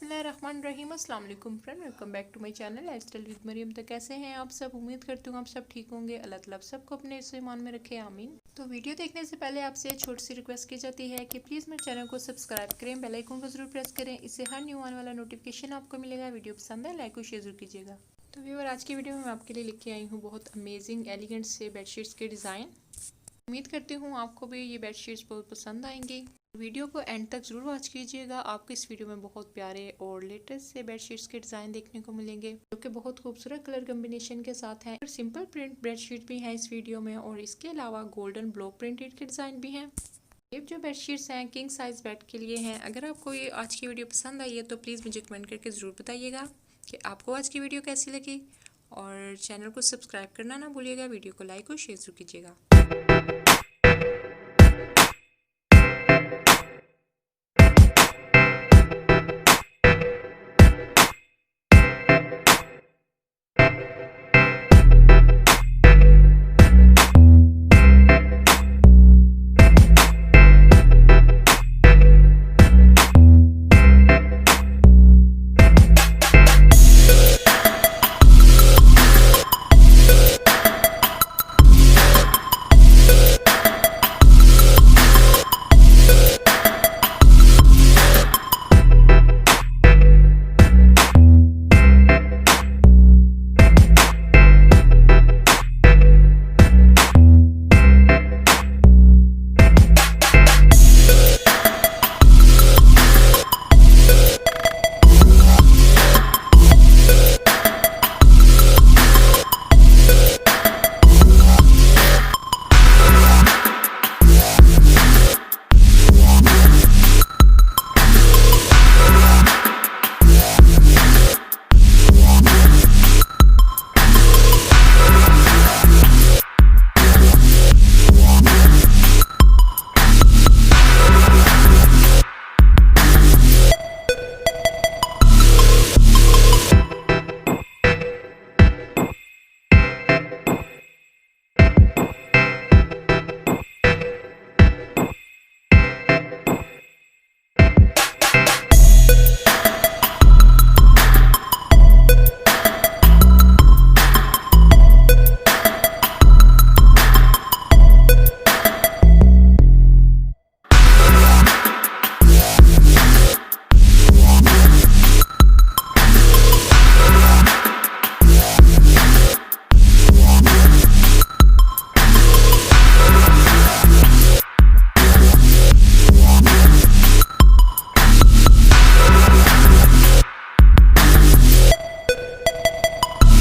बिस्मिल्लाहिर्रहमानिर्रहीम। अस्सलाम वालेकुम friend, welcome back to my channel lifestyle with Mariam. तो कैसे हैं आप सब? उम्मीद करती हूँ आप सब ठीक होंगे। अल्लाह ताला सबको अपने इस ईमान में रखे, आमीन। तो वीडियो देखने से पहले आपसे छोटी सी रिक्वेस्ट की जाती है कि प्लीज़ मेरे चैनल को सब्सक्राइब करें, बेल आइकन को जरूर प्रेस करें, इससे हर न्यू आने वाला नोटिफिकेशन आपको मिलेगा। वीडियो पसंद है लाइक और शेयर जरूर कीजिएगा। तो व्यूअर, आज की वीडियो में मैं आपके लिए लेके आई हूँ बहुत अमेजिंग एलिगेंट से बेडशीट्स के डिज़ाइन। उम्मीद करती हूँ आपको भी ये बेडशीट्स बहुत पसंद आएंगी। वीडियो को एंड तक जरूर वॉच कीजिएगा। आपको इस वीडियो में बहुत प्यारे और लेटेस्ट से बेडशीट्स के डिज़ाइन देखने को मिलेंगे जो कि बहुत खूबसूरत कलर कॉम्बिनेशन के साथ हैं। सिंपल प्रिंट बेडशीट भी हैं इस वीडियो में, और इसके अलावा गोल्डन ब्लॉक प्रिंटेड के डिज़ाइन भी हैं। ये जो बेडशीट्स हैं किंग साइज बेड के लिए हैं। अगर आपको ये आज की वीडियो पसंद आई है तो प्लीज़ मुझे कमेंट करके ज़रूर बताइएगा कि आपको आज की वीडियो कैसी लगी, और चैनल को सब्सक्राइब करना ना भूलिएगा। वीडियो को लाइक और शेयर जरूर कीजिएगा।